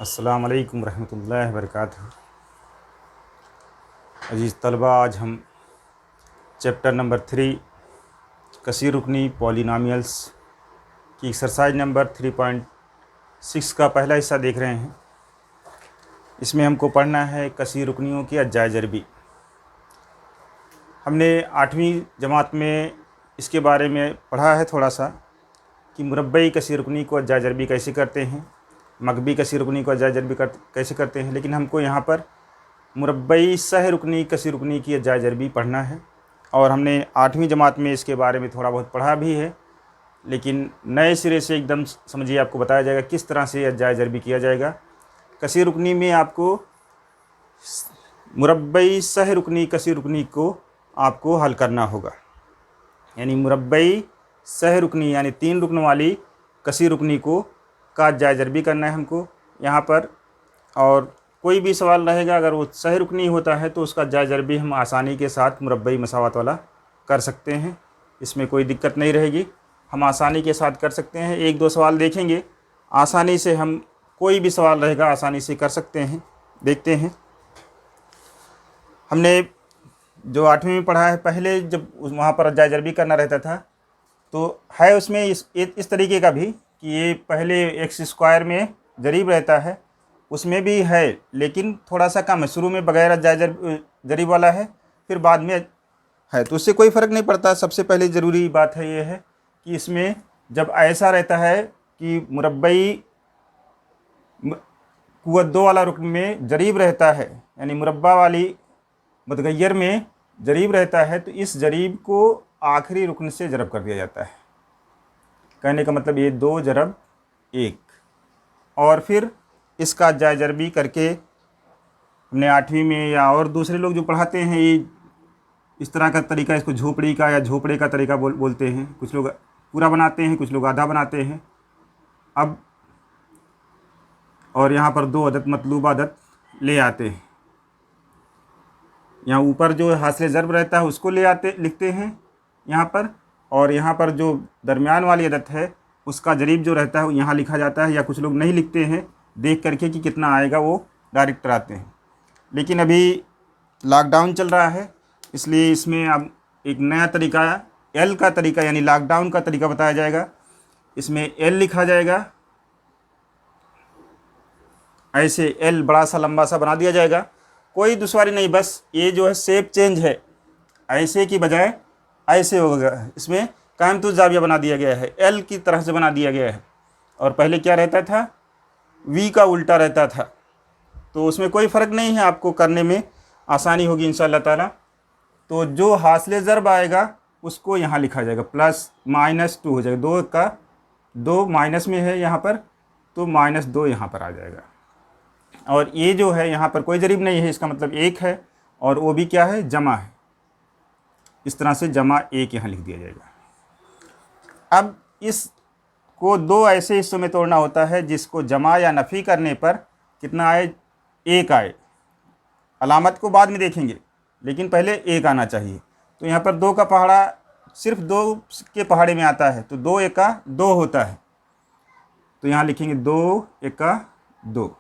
अस्सलाम वालेकुम रहमतुल्लाहि व बरकातुहू। अजीज़ तलबा, आज हम चैप्टर नंबर 3 कसीर रुकनी पॉलिनॉमियल्स की एक्सरसाइज नंबर 3.6 का पहला हिस्सा देख रहे हैं। इसमें हमको पढ़ना है कसीर रुकनियों की अज्जाए ज़रबी। हमने 8वीं जमात में इसके बारे में पढ़ा है थोड़ा सा कि मुरब्बई कसीर रुकनी को अज्जाए ज़रबी कैसे करते हैं, मकबी कसीर रुकनी को अज्जाए ज़रबी कैसे करते हैं। लेकिन हमको यहाँ पर मुरब्बई सह रुकनी कसीर रुकनी की अज्जाए ज़रबी पढ़ना है और हमने 8वीं जमात में इसके बारे में थोड़ा बहुत पढ़ा भी है। लेकिन नए सिरे से एकदम समझिए आपको बताया जाएगा किस तरह से अज्जाए ज़रबी किया जाएगा। कसीर रुकनी में आपको मुरब्बई सह रुकनी कसीर रुकनी को आपको हल करना होगा, यानी मुरब्बई सह रुकनी यानी 3 रुकन वाली कसीर रुकनी को का अज्जाए ज़रबी करना है हमको यहाँ पर। और कोई भी सवाल रहेगा अगर वो सह रुकनी होता है तो उसका अज्जाए ज़रबी हम आसानी के साथ मुरब्बई मसावत वाला कर सकते हैं, इसमें कोई दिक्कत नहीं रहेगी, हम आसानी के साथ कर सकते हैं। 1-2 सवाल देखेंगे, आसानी से हम कोई भी सवाल रहेगा आसानी से कर सकते हैं। देखते हैं, हमने जो 8वीं में पढ़ा है, पहले जब वहाँ पर अज्जाए ज़रबी करना रहता था तो है उसमें इस तरीके का भी कि ये पहले x² में ज़रीब रहता है, उसमें भी है लेकिन थोड़ा सा कम है। शुरू में बगैर अज्जाए ज़रीब वाला है, फिर बाद में है, तो उससे कोई फ़र्क नहीं पड़ता। सबसे पहले ज़रूरी बात है ये है कि इसमें जब ऐसा रहता है कि मुरब्बई कुव्वत 2 वाला रुकन में ज़रीब रहता है, यानी मुरब्बा वाली मुतगय्यर में ज़रीब रहता है, तो इस ज़रीब को आखिरी रुकन से ज़रब कर दिया जाता है। कहने का मतलब ये 2 ज़रब 1, और फिर इसका अज्जाए ज़रबी करके हमने 8वीं में या और दूसरे लोग जो पढ़ाते हैं ये इस तरह का तरीका, इसको झोपड़ी का या झोपड़े का तरीका बोलते हैं। कुछ लोग पूरा बनाते हैं, कुछ लोग आधा बनाते हैं। अब और यहाँ पर 2 अदद मतलूब अदद ले आते हैं, यहाँ ऊपर जो हासिल ज़रब रहता है उसको लिखते हैं यहाँ पर, और यहाँ पर जो दरमियान वाली अदद है उसका ज़रीब जो रहता है वो यहाँ लिखा जाता है, या कुछ लोग नहीं लिखते हैं, देख करके कि कितना आएगा वो डायरेक्ट कराते हैं। लेकिन अभी लॉकडाउन चल रहा है, इसलिए इसमें अब एक नया तरीका एल का तरीका यानी लॉकडाउन का तरीका बताया जाएगा। इसमें एल लिखा जाएगा, ऐसे एल बड़ा सा लंबा सा बना दिया जाएगा, कोई दुश्वारी नहीं, बस ये जो है शेप चेंज है, ऐसे की बजाय ऐसे होगा। इसमें कायमतुज़ ज़ाविया बना दिया गया है, एल की तरह से बना दिया गया है। और पहले क्या रहता था, वी का उल्टा रहता था, तो उसमें कोई फ़र्क नहीं है, आपको करने में आसानी होगी इंशाअल्लाह ताला। तो जो हासिल ज़रब आएगा उसको यहाँ लिखा जाएगा, +-2 हो जाएगा। 2 का 2 माइनस में है यहाँ पर, तो -2 यहाँ पर आ जाएगा। और ये जो है यहाँ पर कोई ज़रीब नहीं है, इसका मतलब 1 है, और वो भी क्या है, जमा है। इस तरह से जमा 1 यहाँ लिख दिया जाएगा। अब इसको 2 ऐसे हिस्सों में तोड़ना होता है जिसको जमा या नफ़ी करने पर कितना आए, 1 आए। अलामत को बाद में देखेंगे, लेकिन पहले 1 आना चाहिए। तो यहाँ पर 2 का पहाड़ा सिर्फ 2 के पहाड़े में आता है, तो 2 एका 2 होता है, तो यहाँ लिखेंगे 2 एका 2,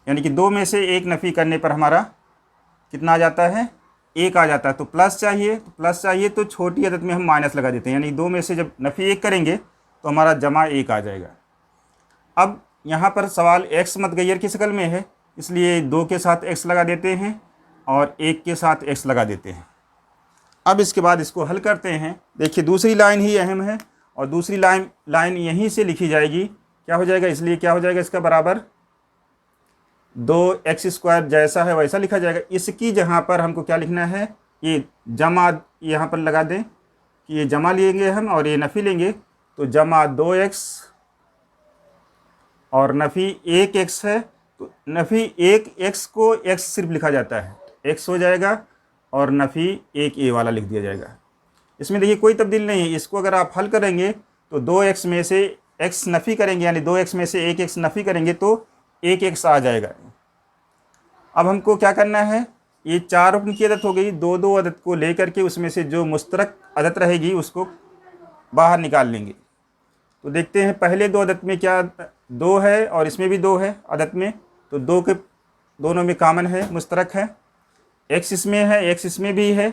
यानी कि 2 में से 1 नफ़ी करने पर हमारा कितना आ जाता है, 1 आ जाता है। तो प्लस चाहिए तो छोटी अदद में हम माइनस लगा देते हैं, यानी 2 में से जब नफ़ी 1 करेंगे तो हमारा जमा 1 आ जाएगा। अब यहाँ पर सवाल x मुतगय्यर की शक्ल में है, इसलिए 2 के साथ x लगा देते हैं और 1 के साथ x लगा देते हैं। अब इसके बाद इसको हल करते हैं। देखिए दूसरी लाइन ही अहम है, और दूसरी लाइन यहीं से लिखी जाएगी। क्या हो जाएगा, इसलिए क्या हो जाएगा, इसका बराबर 2x² जैसा है वैसा लिखा जाएगा। इसकी जहाँ पर हमको क्या लिखना है, ये जमा यहाँ पर लगा दें कि ये जमा लेंगे हम और ये नफ़ी लेंगे, तो जमा 2x और नफ़ी 1x है, तो नफ़ी 1x को x सिर्फ लिखा जाता है, x हो जाएगा, और नफ़ी 1a वाला लिख दिया जाएगा। इसमें देखिए कोई तब्दील नहीं है। इसको अगर आप हल करेंगे तो 2x में से x नफ़ी करेंगे, यानी 2x में से 1x नफ़ी करेंगे तो 1x आ जाएगा। अब हमको क्या करना है, ये 4 रुकन की अदद हो गई, 2-2 अदद को लेकर के उसमें से जो मुश्तरक अदद रहेगी उसको बाहर निकाल लेंगे। तो देखते हैं पहले 2 अदद में क्या 2 है, और इसमें भी 2 है अदद में, तो दो के दोनों में कॉमन है, मुश्तरक है। x इसमें है, x इसमें भी है,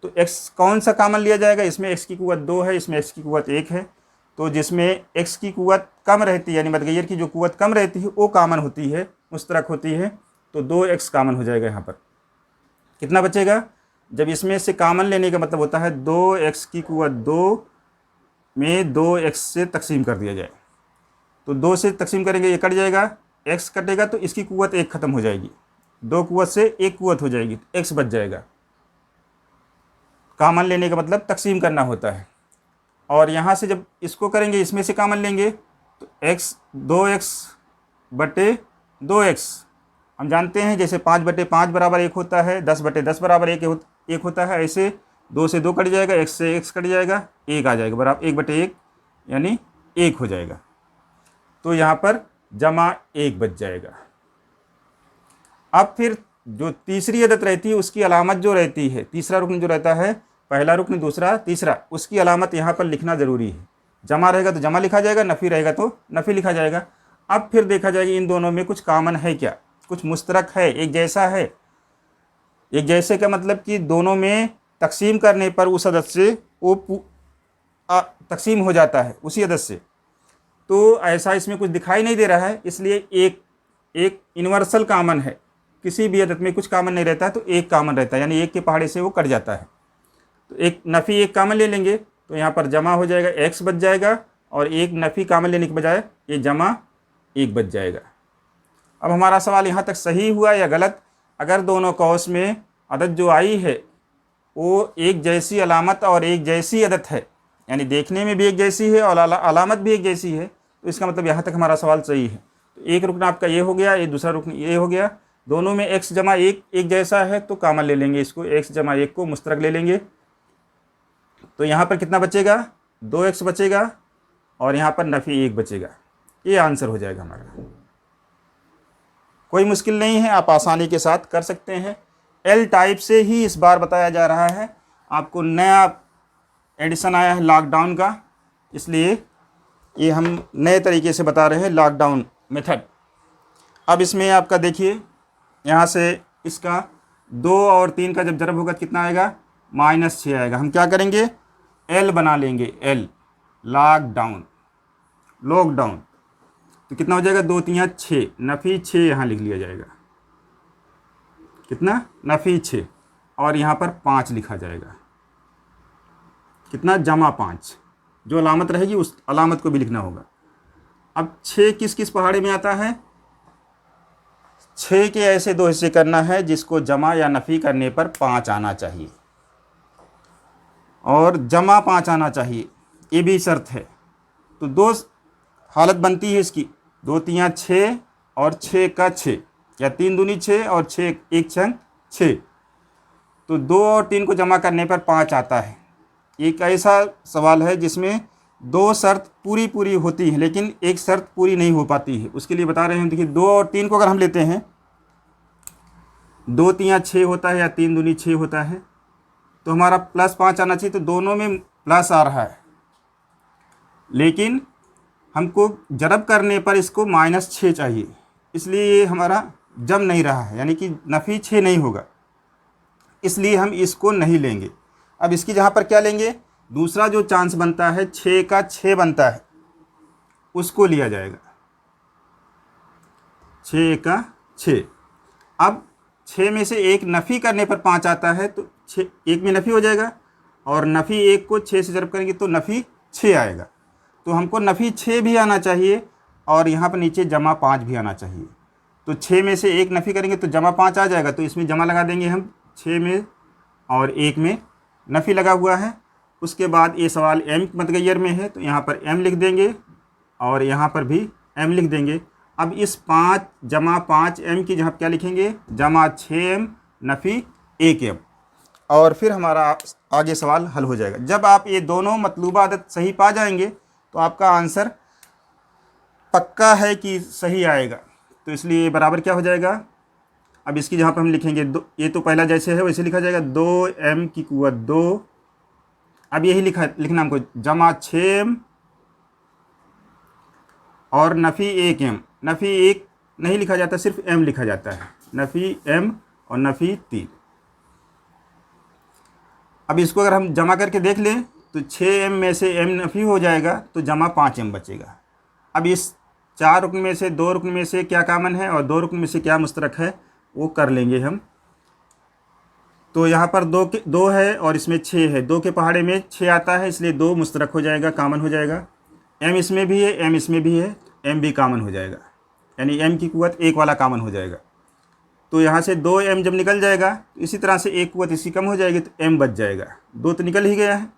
तो x कौन सा कॉमन लिया जाएगा? इसमें x की कुव्वत 2 है, इसमें x की कुव्वत 1 है। तो जिसमें x की कुव्वत कम रहती है, यानी मतगैर की जो कुव्वत कम रहती है वो कॉमन होती है, मुश्तरक होती है। तो 2x कॉमन हो जाएगा। यहाँ पर कितना बचेगा? जब इसमें से कॉमन लेने का मतलब होता है 2x की कुव्वत 2 में 2x से तकसीम कर दिया जाए। तो 2 से तकसीम करेंगे, ये कट जाएगा, x कटेगा तो इसकी कुव्वत 1 खत्म हो जाएगी, 2 कुव्वत से 1 कुव्वत हो जाएगी, तो x बच जाएगा। कॉमन लेने का मतलब तकसीम करना होता है। और यहाँ से जब इसको करेंगे, इसमें से कॉमन लेंगे तो x 2x बटे 2x, हम जानते हैं जैसे 5 बटे 5 बराबर 1 होता है, 10 बटे 10 बराबर 1 होता है, ऐसे 2 से 2 कट जाएगा, x से x कट जाएगा, 1 आ जाएगा बराबर 1 बटे 1 यानी 1 हो जाएगा। तो यहाँ पर जमा 1 बच जाएगा। अब फिर जो तीसरी अदद रहती है उसकी अलामत जो रहती है, तीसरा रुकन जो रहता है, पहला रुकन दूसरा तीसरा, उसकी अलामत यहाँ पर लिखना ज़रूरी है। जमा रहेगा तो जमा लिखा जाएगा, नफ़ी रहेगा तो नफ़ी लिखा जाएगा। अब फिर देखा जाएगा इन दोनों में कुछ कॉमन है क्या, कुछ मुश्तरक है, एक जैसा है। एक जैसे का मतलब कि दोनों में तकसीम करने पर उस अदद से वो तकसीम हो जाता है उसी अदद से। तो ऐसा इसमें कुछ दिखाई नहीं दे रहा है, इसलिए एक यूनिवर्सल कॉमन है। किसी भी अदद में कुछ कॉमन नहीं रहता है तो एक कॉमन रहता है, यानी एक के पहाड़े से वो कट जाता है। तो एक नफ़ी एक कॉमन ले लेंगे तो यहाँ पर जमा हो जाएगा, x बच जाएगा, और एक नफ़ी कॉमन लेने के बजाय ये जमा 1 बच जाएगा। अब हमारा सवाल यहाँ तक सही हुआ या गलत? अगर दोनों कौस में अदद जो आई है वो एक जैसी अलामत और एक जैसी अदद है, यानी देखने में भी एक जैसी है और अलामत भी एक जैसी है, तो इसका मतलब यहाँ तक हमारा सवाल सही है। तो एक रुकन आपका ये हो गया, ये दूसरा रुकन ये हो गया। दोनों में x जमा 1 एक जैसा है तो कॉमन ले लेंगे, इसको x जमा 1 को मुश्तरक ले लेंगे। तो यहाँ पर कितना बचेगा? 2x बचेगा और यहाँ पर नफ़ी 1 बचेगा। ये आंसर हो जाएगा हमारा। कोई मुश्किल नहीं है, आप आसानी के साथ कर सकते हैं। एल टाइप से ही इस बार बताया जा रहा है, आपको नया एडिशन आया है लॉकडाउन का, इसलिए ये हम नए तरीके से बता रहे हैं, लॉकडाउन मेथड। अब इसमें आपका देखिए, यहाँ से इसका 2 और 3 का जब ज़रब होगा कितना आएगा? -6 आएगा। हम क्या करेंगे? एल बना लेंगे, एल लॉकडाउन, लॉकडाउन। तो कितना हो जाएगा? 2 3 6, नफ़ी 6 यहाँ लिख लिया जाएगा। कितना? नफ़ी 6, और यहाँ पर 5 लिखा जाएगा। कितना? जमा 5। जो अलामत रहेगी उस अलामत को भी लिखना होगा। अब 6 किस किस पहाड़े में आता है? 6 के ऐसे 2 हिस्से करना है जिसको जमा या नफ़ी करने पर 5 आना चाहिए, और जमा 5 आना चाहिए, ये भी शर्त है। तो 2 हालत बनती है इसकी, 2 3 6 और 6 का 6, या 3 दूनी 6 और 6 1 6 6। तो 2 और 3 को जमा करने पर 5 आता है। एक ऐसा सवाल है जिसमें 2 शर्त पूरी होती है लेकिन एक शर्त पूरी नहीं हो पाती है, उसके लिए बता रहे हैं। देखिए 2 और 3 को अगर हम लेते हैं, 2 3 6 होता है या 3 दूनी 6 होता है, तो हमारा +5 आना चाहिए। तो दोनों में प्लस आ रहा है, लेकिन हमको जरब करने पर इसको -6 चाहिए, इसलिए ये हमारा जम नहीं रहा है, यानी कि नफ़ी 6 नहीं होगा, इसलिए हम इसको नहीं लेंगे। अब इसकी जहाँ पर क्या लेंगे? दूसरा जो चांस बनता है 6 का 6 बनता है, उसको लिया जाएगा, 6 का 6। अब 6 में से एक नफ़ी करने पर 5 आता है, तो 6 1 में नफ़ी हो जाएगा, और नफ़ी 1 को 6 से ज़रब करेंगे तो नफ़ी 6 आएगा। तो हमको नफ़ी 6 भी आना चाहिए और यहाँ पर नीचे जमा 5 भी आना चाहिए। तो 6 में से एक नफ़ी करेंगे तो जमा 5 आ जाएगा, तो इसमें जमा लगा देंगे हम 6 में, और 1 में नफ़ी लगा हुआ है। उसके बाद ये सवाल m मतगैर में है, तो यहाँ पर m लिख देंगे और यहाँ पर भी m लिख देंगे। अब इस 5 जमा 5m की जहाँ क्या लिखेंगे? जमा 6m नफ़ी 1m, और फिर हमारा आगे सवाल हल हो जाएगा। जब आप ये दोनों मतलूबा अदद सही पा जाएंगे तो आपका आंसर पक्का है कि सही आएगा। तो इसलिए बराबर क्या हो जाएगा? अब इसकी जहाँ पर हम लिखेंगे ये तो पहला जैसे है वैसे लिखा जाएगा, 2m की कुव्वत 2। अब यही लिखना हमको, जमा 6m और नफ़ी 1m। नफ़ी 1 नहीं लिखा जाता, सिर्फ m लिखा जाता है, नफ़ी m और नफ़ी 3। अब इसको अगर हम जमा करके देख लें तो 6m में से m नफ़ी हो जाएगा तो जमा 5m बचेगा। अब इस 4 रुकन में से 2 रुकन में से क्या कामन है और 2 रुकन में से क्या मुश्तरक है वो कर लेंगे हम। तो यहाँ पर 2 है और इसमें 6 है, 2 के पहाड़े में 6 आता है, इसलिए 2 मुश्तरक हो जाएगा, कामन हो जाएगा। m इसमें भी है, m इसमें भी है, m भी कामन हो जाएगा, यानी m की कुव्वत 1 वाला कामन हो जाएगा। तो यहाँ से 2m जब निकल जाएगा तो इसी तरह से एक कुव्वत इसकी कम हो जाएगी तो m बच जाएगा, 2 तो निकल ही गया है।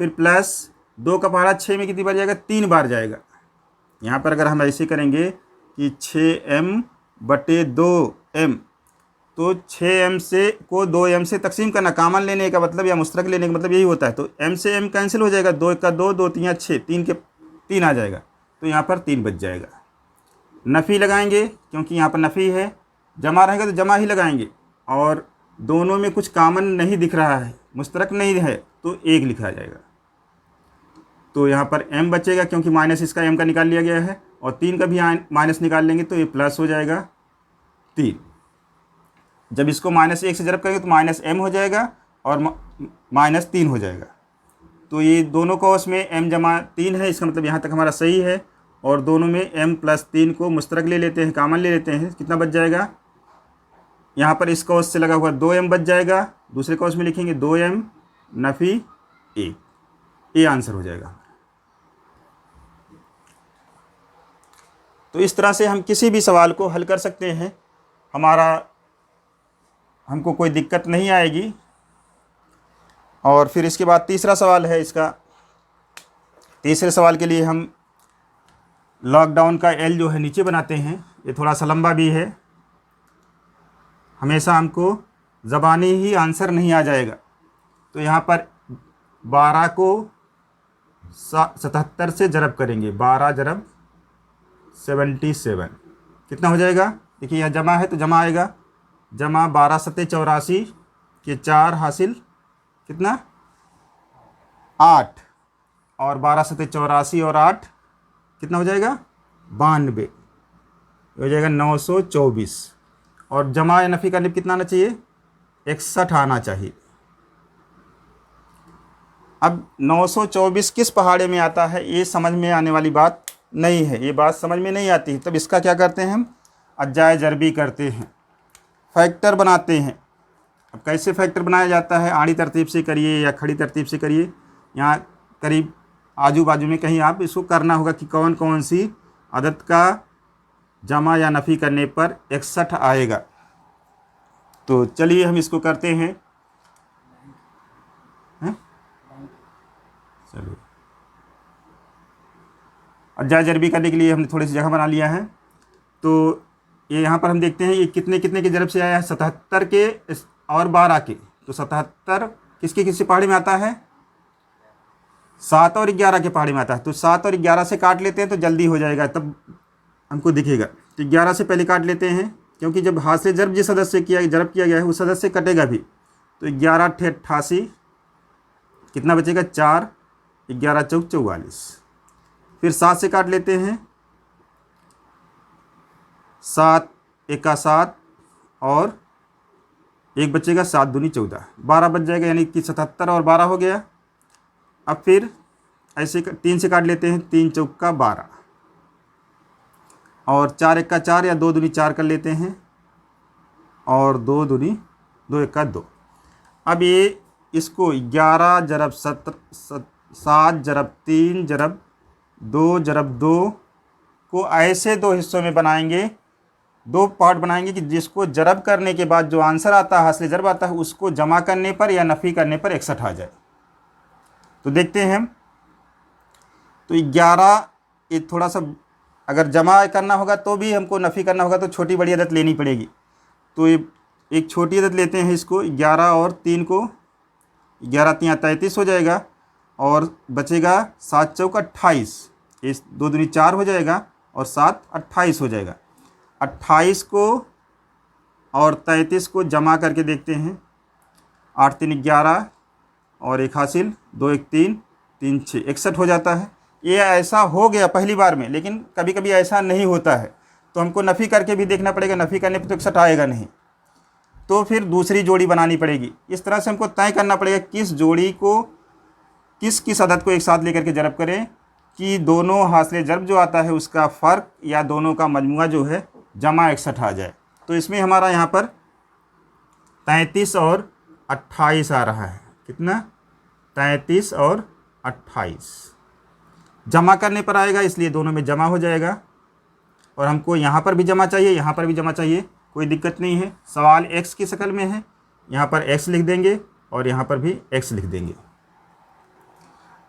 फिर प्लस 2 का पहाड़ा 6 में कितनी बार जाएगा, 3 बार जाएगा। यहाँ पर अगर हम ऐसे करेंगे कि 6m बटे 2m, तो 6m से को 2m से तकसीम करना, कामन लेने का मतलब या मुश्तरक लेने का मतलब यही होता है। तो m से m कैंसिल हो जाएगा, 2 का 2, 2 3 6, 3 के 3 आ जाएगा, तो यहाँ पर 3 बच जाएगा। नफ़ी लगाएंगे क्योंकि यहाँ पर नफ़ी है, जमा रहेगा तो जमा ही लगाएंगे, और दोनों में कुछ कामन नहीं दिख रहा है, मुश्तरक नहीं है, तो 1 लिखा जाएगा। तो यहाँ पर m बचेगा क्योंकि माइनस इसका m का निकाल लिया गया है, और 3 का भी माइनस निकाल लेंगे तो ये प्लस हो जाएगा 3। जब इसको -1 से जरब करेंगे तो -m हो जाएगा और -3 हो जाएगा। तो ये दोनों कौस में m जमा 3 है, इसका मतलब यहाँ तक हमारा सही है। और दोनों में m प्लस 3 को मुश्तरक ले लेते हैं, कामन ले लेते हैं, कितना बच जाएगा, यहाँ पर इस कौस से लगा हुआ 2m बच जाएगा, दूसरे कौस में लिखेंगे 2m नफ़ी 1, ये आंसर हो जाएगा। तो इस तरह से हम किसी भी सवाल को हल कर सकते हैं, हमको कोई दिक्कत नहीं आएगी। और फिर इसके बाद तीसरा सवाल है इसका। तीसरे सवाल के लिए हम लॉकडाउन का L जो है नीचे बनाते हैं, ये थोड़ा सा लंबा भी है, हमेशा हमको ज़बानी ही आंसर नहीं आ जाएगा। तो यहाँ पर 12 को 77 से जरब करेंगे, 12 जरब 77 कितना हो जाएगा, देखिए यहाँ जमा है तो जमा आएगा, जमा 12 सत्ते 84 के 4 हासिल कितना 8, और 12 सत्ते 84 और 8 कितना हो जाएगा 92, हो जाएगा 924। और जमा या नफ़ी का निब कितना आना चाहिए, 61 आना चाहिए। अब 924 किस पहाड़े में आता है ये समझ में आने वाली बात नहीं है, ये बात समझ में नहीं आती है। तब इसका क्या करते हैं हम, अज्जाए जरबी करते हैं, फैक्टर बनाते हैं। अब कैसे फैक्टर बनाया जाता है, आड़ी तरतीब से करिए या खड़ी तरतीब से करिए, यहाँ करीब आजू बाजू में कहीं आप इसको करना होगा कि कौन कौन सी अदद का जमा या नफ़ी करने पर 61 आएगा। तो चलिए हम इसको करते हैं, चलिए अज्जाए जरबी करने के लिए हमने थोड़ी सी जगह बना लिया है। तो ये यहाँ पर हम देखते हैं ये कितने कितने के जरब से आया है, 77 के और 12 के। तो 77 किसके किसके पहाड़ी में आता है, 7 और 11 के पहाड़ी में आता है। तो 7 और 11 से काट लेते हैं तो जल्दी हो जाएगा, तब हमको दिखेगा। तो 11 से पहले काट लेते हैं, क्योंकि जब हाथ से जरब जिस सदस्य से जरब किया गया है उस सदस्य से कटेगा भी। तो 11 × 88 कितना बचेगा 4, 11 × 4 = 44। फिर 7 से काट लेते हैं, 7 × 1 = 7 और 1 बचेगा, 7 दूनी 14, 12 बच जाएगा, यानी कि 77 और 12 हो गया। अब फिर ऐसे 3 से काट लेते हैं, 3 × 4 = 12 और 4 × 1 = 4 या 2 दूनी 4 कर लेते हैं और 2 दूनी 2 × 1 = 2। अब ये इसको 11 जरब 7 जरब 3 जरब 2 जरब 2 को ऐसे 2 हिस्सों में बनाएंगे, 2 पार्ट बनाएंगे कि जिसको जरब करने के बाद जो आंसर आता है, हासिल जरब आता है, उसको जमा करने पर या नफ़ी करने पर 61 आ जाए। तो देखते हैं हम। तो 11 ये थोड़ा सा अगर जमा करना होगा तो भी हमको नफ़ी करना होगा, तो छोटी बड़ी अदद लेनी पड़ेगी। तो ये एक छोटी अदद लेते हैं, इसको 11 और 3 को, 11 × 3 = 33 हो जाएगा और बचेगा 7 × 4 = 28, इस 2 दूनी 4 हो जाएगा और 7 28 हो जाएगा। 28 को और 33 को जमा करके देखते हैं, 8 × 3 = 11 और 1 हासिल, 2 × 1 = 3, 3 × 6 = 61 हो जाता है। ये ऐसा हो गया पहली बार में, लेकिन कभी कभी ऐसा नहीं होता है। तो हमको नफ़ी करके भी देखना पड़ेगा, नफ़ी करने पर तो 61 आएगा नहीं, तो फिर दूसरी जोड़ी बनानी पड़ेगी। इस तरह से हमको तय करना पड़ेगा किस जोड़ी को किस अदद को एक साथ लेकर के ज़रब करें कि दोनों हासिल ज़रब जो आता है उसका फ़र्क या दोनों का मजमुआ जो है जमा 61 आ जाए। तो इसमें हमारा यहाँ पर 33 और 28 आ रहा है। कितना? 33 और 28 जमा करने पर आएगा, इसलिए दोनों में जमा हो जाएगा। और हमको यहाँ पर भी जमा चाहिए, यहाँ पर भी जमा चाहिए, कोई दिक्कत नहीं है। सवाल x की शक्ल में है, यहाँ पर x लिख देंगे और यहाँ पर भी x लिख देंगे।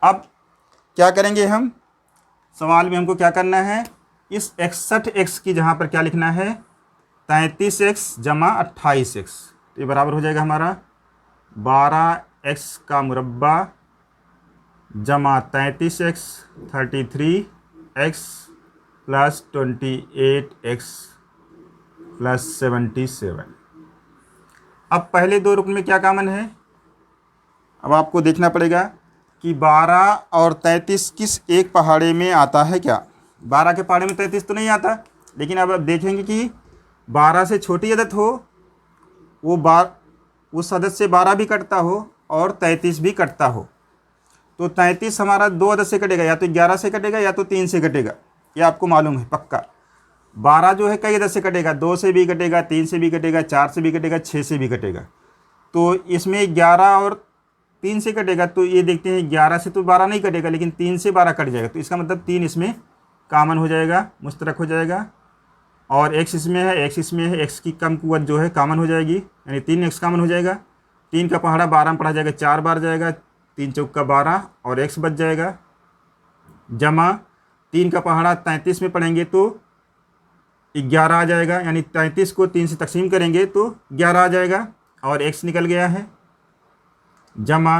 अब क्या करेंगे हम, सवाल में हमको क्या करना है, इस 61x की जहाँ पर क्या लिखना है, 33x जमा 28x, तो ये बराबर हो जाएगा हमारा 12x का मुरब्बा जमा 33x 33x plus 28x plus 77। अब पहले दो रुकन में क्या कॉमन है, अब आपको देखना पड़ेगा कि 12 और 33 किस एक पहाड़े में आता है। क्या 12 के पहाड़े में 33 तो नहीं आता, लेकिन अब आप देखेंगे कि 12 से छोटी अदद हो, वो उस अदद से 12 भी कटता हो और 33 भी कटता हो। तो 33 हमारा दो अदद से कटेगा, या तो 11 से कटेगा या तो 3 से कटेगा, ये आपको मालूम है पक्का। 12 जो है कई अदद से कटेगा, 2 से भी कटेगा, 3 से भी कटेगा, 4 से भी कटेगा, 6 से भी कटेगा। तो इसमें 11 और 3 से कटेगा, तो ये देखते हैं 11 से तो 12 नहीं कटेगा, लेकिन 3 से 12 कट जाएगा, तो इसका मतलब 3 इसमें कामन हो जाएगा, मुश्तरक हो जाएगा। और x इसमें है, x इसमें है, x की कम कुव्वत जो है कामन हो जाएगी, यानी 3x कामन हो जाएगा। 3 का पहाड़ा 12 में पढ़ा जाएगा, 4 बार जाएगा, 3 चौका 12 और x बच जाएगा, जमा 3 का पहाड़ा 33 में पढ़ेंगे तो 11 आ जाएगा, यानी 33 को 3 से तकसीम करेंगे तो 11 आ जाएगा और x निकल गया है, जमा,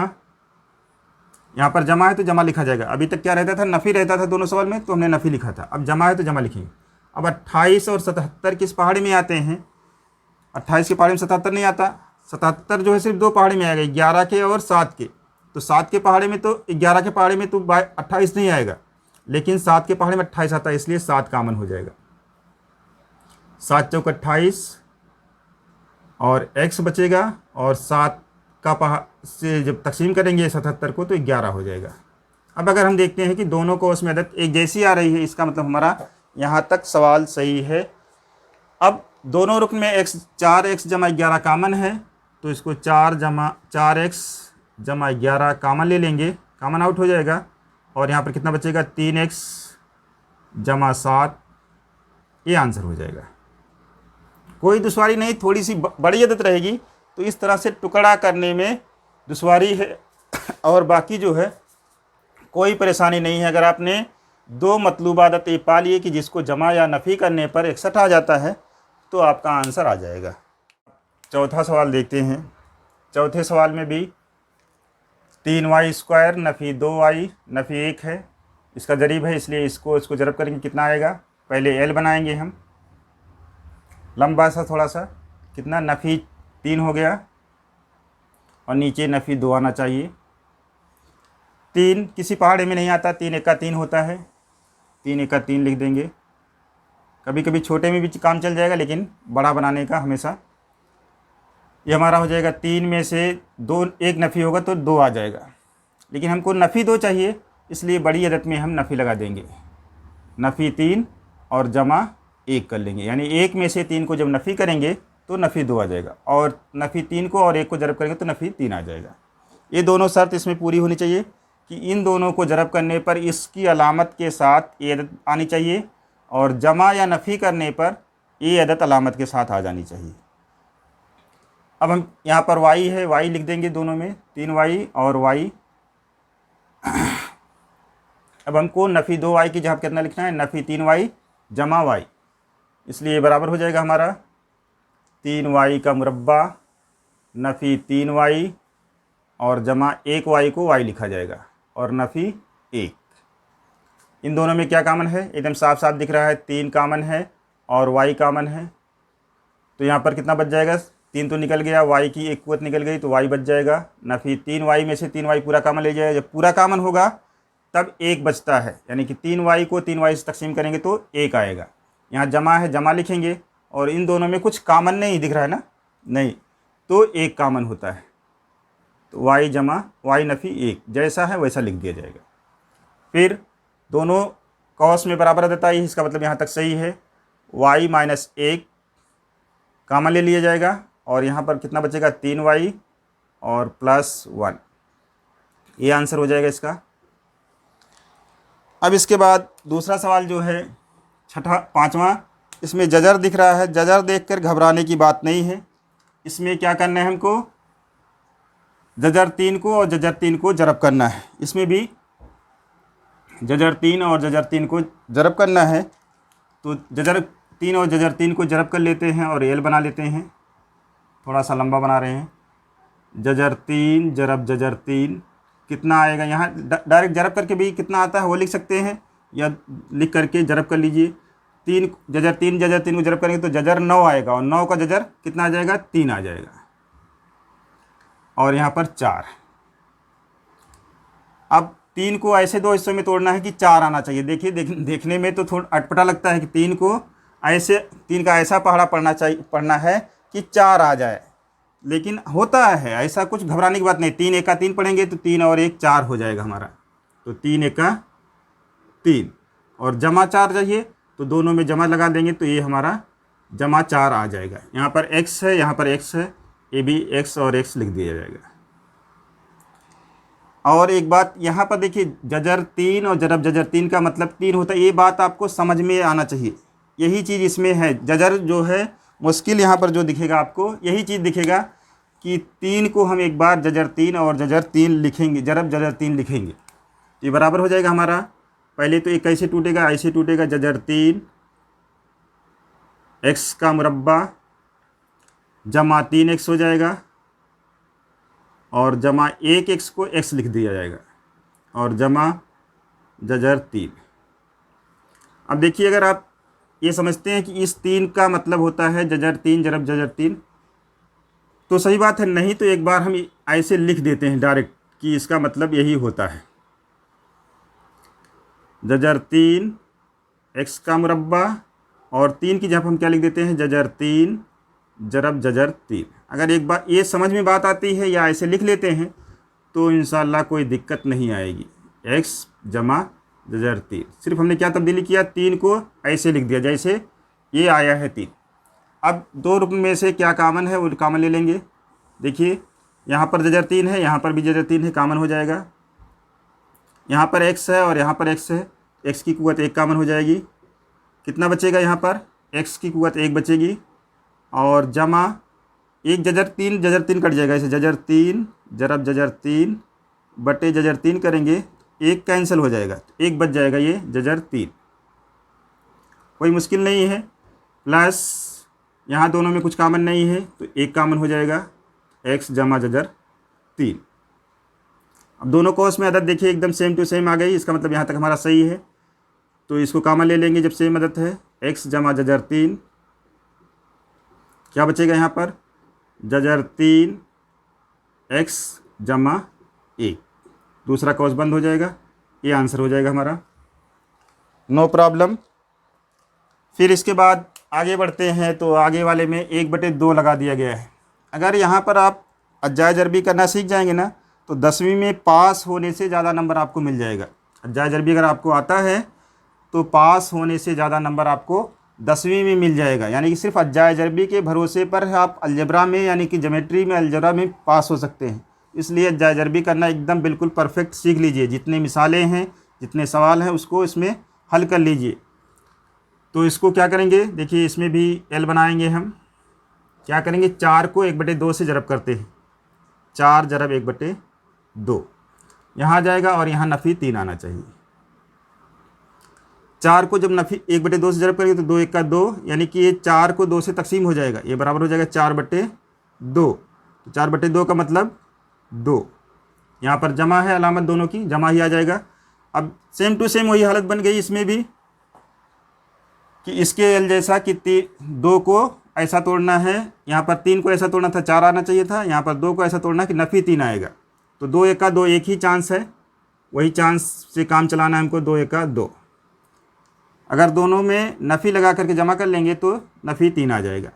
यहाँ पर जमा है तो जमा लिखा जाएगा। अभी तक क्या रहता था, नफ़ी रहता था दोनों सवाल में, तो हमने नफ़ी लिखा था, अब जमा है तो जमा लिखेंगे। अब 28 और 77 किस पहाड़ी में आते हैं, 28 के पहाड़ी में 77 नहीं आता, 77 जो है सिर्फ दो पहाड़ी में आएगा, 11 के और 7 के। तो 7 के पहाड़ी में तो 11 के पहाड़ी में तो 28 नहीं आएगा, लेकिन 7 के पहाड़ी में 28 आता है, इसलिए 7 कामन हो जाएगा। 7 चौक 28 और x बचेगा, और 7 का से जब तकसीम करेंगे 77 को तो 11 हो जाएगा। अब अगर हम देखते हैं कि दोनों को उसमें अदद एक जैसी आ रही है, इसका मतलब हमारा यहाँ तक सवाल सही है। अब दोनों रुकन में 4x जमा 11 कामन है, तो इसको 4x जमा 11 कामन ले लेंगे, कामन आउट हो जाएगा। और यहाँ पर कितना बचेगा, 3x जमा 7, ये आंसर हो जाएगा। कोई दुश्वारी नहीं, थोड़ी सी बड़ी अदद रहेगी तो इस तरह से टुकड़ा करने में दुश्वारी है, और बाकी जो है कोई परेशानी नहीं है। अगर आपने दो मतलूबा आदतें पा लिए कि जिसको जमा या नफ़ी करने पर 61 आ जाता है, तो आपका आंसर आ जाएगा। चौथा सवाल देखते हैं। चौथे सवाल में भी 3y² नफ़ी 2y नफ़ी 1 है, इसका ज़रीब है, इसलिए इसको ज़रब करेंगे, कितना आएगा। पहले l बनाएंगे हम, लंबा सा थोड़ा सा, कितना, नफ़ी 3 हो गया, और नीचे नफ़ी 2 आना चाहिए। 3 किसी पहाड़े में नहीं आता, 3 1 3 होता है, 3 1 3 लिख देंगे। कभी कभी छोटे में भी काम चल जाएगा, लेकिन बड़ा बनाने का हमेशा। ये हमारा हो जाएगा 3 में से 2, 1 नफ़ी होगा तो 2 आ जाएगा, लेकिन हमको नफ़ी 2 चाहिए, इसलिए बड़ी अदद में हम नफ़ी लगा देंगे, नफ़ी 3 और जमा 1 कर लेंगे, यानी 1 में से 3 को जब नफ़ी करेंगे तो नफ़ी 2 आ जाएगा, और नफ़ी 3 को और 1 को ज़रब करेंगे तो नफ़ी 3 आ जाएगा। ये दोनों शर्त इसमें पूरी होनी चाहिए कि इन दोनों को ज़रब करने पर इसकी अलामत के साथ ये अदद आनी चाहिए, और जमा या नफ़ी करने पर ये अदद अलामत के साथ आ जानी चाहिए। अब हम यहाँ पर y है, y लिख देंगे दोनों में, 3y और y। अब हमको नफ़ी 2y की जगह कितना लिखना है, नफ़ी 3y जमा y, इसलिए बराबर हो जाएगा हमारा 3y का मुरब्बा नफ़ी 3y और जमा 1y को y लिखा जाएगा, और नफ़ी 1। इन दोनों में क्या कामन है, एकदम साफ साफ दिख रहा है, 3 कामन है और y कामन है, तो यहाँ पर कितना बच जाएगा, 3 तो निकल गया, y की एक कुव्वत निकल गई तो y बच जाएगा। नफ़ी 3y में से 3y पूरा कामन ले जाएगा, जब पूरा कामन होगा तब 1 बचता है, यानी कि 3y को 3y से तकसीम करेंगे तो 1 आएगा। यहाँ जमा है, जमा लिखेंगे, और इन दोनों में कुछ कॉमन नहीं दिख रहा है ना, नहीं, तो एक कॉमन होता है, तो y जमा y नफ़ी 1 जैसा है वैसा लिख दिया जाएगा। फिर दोनों कॉस में बराबर देता है, इसका मतलब यहाँ तक सही है। y माइनस 1 कॉमन ले लिया जाएगा, और यहाँ पर कितना बचेगा 3y और प्लस 1, ये आंसर हो जाएगा इसका। अब इसके बाद दूसरा सवाल जो है पाँचवा, इसमें जजर दिख रहा है। जजर देखकर घबराने की बात नहीं है। इसमें क्या करना है हमको, जजर 3 को और जजर 3 को जरब करना है। इसमें भी जजर 3 और जजर 3 को जरब करना है, तो जजर 3 और जजर 3 को जरब कर लेते हैं और एल बना लेते हैं। थोड़ा सा लंबा बना रहे हैं। जजर 3 जरब जजर 3 कितना आएगा, यहाँ डायरेक्ट जरब करके भी कितना आता है वो लिख सकते हैं, या लिख करके जरब कर लीजिए। जजर 3 को जरब करेंगे तो जजर 9 आएगा, और 9 का जजर कितना आ जाएगा 3 आ जाएगा, और यहाँ पर 4। अब 3 को ऐसे दो हिस्सों में तोड़ना है कि 4 आना चाहिए। देखिए देखने में तो थोड़ा अटपटा लगता है कि 3 को ऐसे, 3 का ऐसा पहाड़ा पढ़ना है कि 4 आ जाए, लेकिन होता है ऐसा, कुछ घबराने की बात नहीं। 3 एका 3 पढ़ेंगे तो 3 और 1 4 हो जाएगा हमारा, तो 3 एका 3, और जमा 4 चाहिए तो दोनों में जमा लगा देंगे तो ये हमारा जमा 4 आ जाएगा। यहाँ पर x है, यहाँ पर x है, ये भी x और x लिख दिया जाएगा। और एक बात यहाँ पर देखिए, जजर 3 और जरब जजर 3 का मतलब 3 होता है, ये बात आपको समझ में आना चाहिए। यही चीज़ इसमें है, जजर जो है मुश्किल यहाँ पर जो दिखेगा आपको, यही चीज़ दिखेगा कि 3 को हम एक बार जजर 3 और जजर 3 लिखेंगे, जरब जजर 3 लिखेंगे, ये बराबर हो जाएगा हमारा। पहले तो ये कैसे टूटेगा, ऐसे टूटेगा, जजर 3 x का मुरब्बा जमा 3x हो जाएगा, और जमा 1x को x लिख दिया जाएगा, और जमा जजर 3। अब देखिए, अगर आप ये समझते हैं कि इस 3 का मतलब होता है जजर 3 जरब जजर 3, तो सही बात है। नहीं तो एक बार हम ऐसे लिख देते हैं डायरेक्ट कि इसका मतलब यही होता है, जजर 3 x का मुरब्बा, और 3 की जगह हम क्या लिख देते हैं, जजर 3 जरब जजर 3। अगर एक बार ये समझ में बात आती है या ऐसे लिख लेते हैं तो इंशाल्लाह कोई दिक्कत नहीं आएगी। x जमा जजर 3, सिर्फ हमने क्या तब्दीली किया, 3 को ऐसे लिख दिया जैसे ये आया है 3। अब दो रुकन में से क्या कामन है वो कामन ले लेंगे। देखिए यहाँ पर जजर 3 है, यहाँ पर भी जजर 3 है, कामन हो जाएगा। यहाँ पर x है और यहाँ पर x है, x की कुव्वत 1 कामन हो जाएगी। कितना बचेगा, यहाँ पर x की कुव्वत 1 बचेगी, और जमा एक जजर 3 कट जाएगा, ऐसे जजर 3 जरब जजर 3 बटे जजर 3 करेंगे, 1 कैंसिल हो जाएगा, 1 बच जाएगा, ये जजर 3, कोई मुश्किल नहीं है। प्लस यहाँ दोनों में कुछ कामन नहीं है तो 1 कामन हो जाएगा, x जमा जजर 3। अब दोनों कोस में अदद देखिए एकदम सेम टू सेम आ गई, इसका मतलब यहाँ तक हमारा सही है, तो इसको कामन ले लेंगे जब सेम अदद है। x जमा जजर 3 क्या बचेगा, यहाँ पर जजर 3 x जमा 1, दूसरा कॉस बंद हो जाएगा, ये आंसर हो जाएगा हमारा, नो प्रॉब्लम। फिर इसके बाद आगे बढ़ते हैं, तो आगे वाले में 1/2 लगा दिया गया है। अगर यहाँ पर आप अज्जाए जरबी करना सीख जाएंगे ना, तो 10वीं में पास होने से ज़्यादा नंबर आपको मिल जाएगा। अज्जाए जरबी अगर आपको आता है तो पास होने से ज़्यादा नंबर आपको 10वीं में मिल जाएगा। यानी कि सिर्फ अज्जाए जरबी के भरोसे पर आप अलजबरा में, यानी कि ज्योमेट्री में, अलजबरा में पास हो सकते हैं। इसलिए अज्जाए जरबी करना एकदम बिल्कुल परफेक्ट सीख लीजिए। जितने मिसालें हैं, जितने सवाल हैं, उसको इसमें हल कर लीजिए। तो इसको क्या करेंगे, देखिए इसमें भी एल बनाएंगे हम। क्या करेंगे, 4 को 1/2 से जरब करते हैं, 4 जरब 1/2 यहाँ जाएगा, और यहाँ नफ़ी 3 आना चाहिए। 4 को जब नफ़ी 1/2 से जरब करेंगे तो 2 1 का 2, यानी कि ये 4 को 2 से तकसीम हो जाएगा, ये बराबर हो जाएगा 4/2। तो 4/2 का मतलब 2। यहाँ पर जमा है, अलामत दोनों की जमा ही आ जाएगा। अब सेम टू सेम वही हालत बन गई इसमें भी, कि इसके एल जैसा कि 2 को ऐसा तोड़ना है, यहाँ पर 3 को ऐसा तोड़ना था, 4 आना चाहिए था। यहाँ पर 2 को ऐसा तोड़ना है कि नफ़ी 3 आएगा। तो 2 1 का 2 एक ही चांस है, वही चांस से काम चलाना है हमको, 2 1 का 2। अगर दोनों में नफ़ी लगा करके जमा कर लेंगे तो नफ़ी 3 आ जाएगा।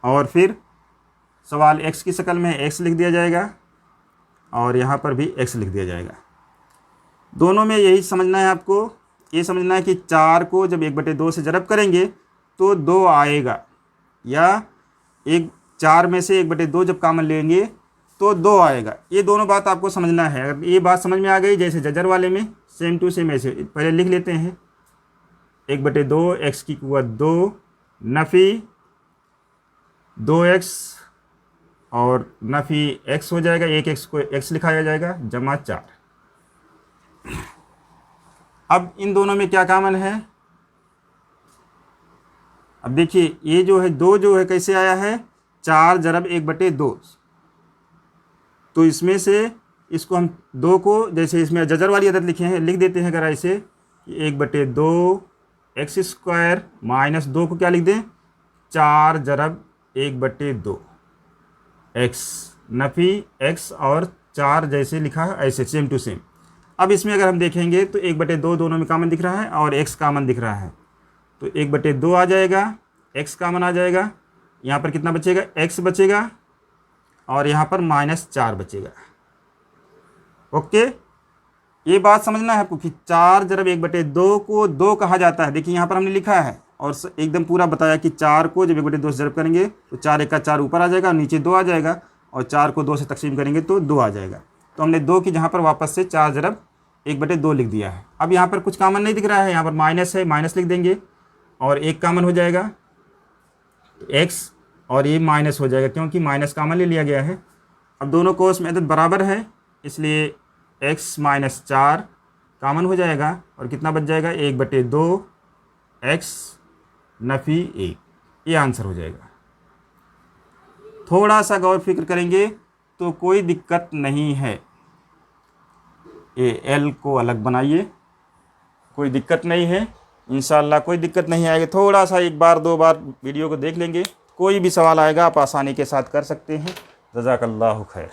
और फिर सवाल x की शक्ल में x लिख दिया जाएगा और यहाँ पर भी x लिख दिया जाएगा। दोनों में यही समझना है आपको, ये समझना है कि 4 को जब 1/2 से ज़रब करेंगे तो 2 आएगा, या 4 में से 1/2 जब कामन लेंगे तो 2 आएगा। ये दोनों बात आपको समझना है। अगर ये बात समझ में आ गई, जैसे जजर वाले में सेम टू सेम ऐसे पहले लिख लेते हैं 1/2 x की कुव्वत 2 नफ़ी 2x और नफ़ी x हो जाएगा, एक x को x लिखाया जाएगा जमा 4। अब इन दोनों में क्या कामन है? अब देखिए ये जो है 2 जो है कैसे आया है, 4 ज़रब 1/2। तो इसमें से इसको हम 2 को जैसे इसमें जजर वाली अदद लिखे हैं लिख देते हैं। अगर ऐसे 1/2 x स्क्वायर माइनस 2 को क्या लिख दें, 4 ज़रब 1/2 x नफ़ी x और 4 जैसे लिखा है ऐसे सेम टू सेम। अब इसमें अगर हम देखेंगे तो 1/2 दोनों में कामन दिख रहा है और x कामन दिख रहा है, तो 1/2 आ जाएगा, x कामन आ जाएगा, यहाँ पर कितना बचेगा, x बचेगा और यहाँ पर -4 बचेगा। ओके, ये बात समझना है आपको कि 4 ज़रब 1/2 को 2 कहा जाता है। देखिए यहाँ पर हमने लिखा है और एकदम पूरा बताया कि 4 को जब 1/2 से ज़रब करेंगे तो 4 1 का 4 ऊपर आ जाएगा, नीचे 2 आ जाएगा, और 4 को 2 से तकसीम करेंगे तो 2 आ जाएगा। तो हमने 2 की जहाँ पर वापस से 4 ज़रब 1/2 लिख दिया है। अब यहाँ पर कुछ कामन नहीं दिख रहा है, यहाँ पर माइनस है, माइनस लिख देंगे और 1 कामन हो जाएगा x और ये माइनस हो जाएगा क्योंकि माइनस कामन ले लिया गया है। अब दोनों कोस में अदद बराबर है इसलिए x - 4 कामन हो जाएगा और कितना बच जाएगा, 1/2 x नफ़ी 1। ये आंसर हो जाएगा। थोड़ा सा गौर फिक्र करेंगे तो कोई दिक्कत नहीं है। ये l को अलग बनाइए, कोई दिक्कत नहीं है, इंशाल्लाह कोई दिक्कत नहीं आएगी। थोड़ा सा 1 बार 2 बार वीडियो को देख लेंगे, कोई भी सवाल आएगा आप आसानी के साथ कर सकते हैं। जज़ाकल्लाहु खैर।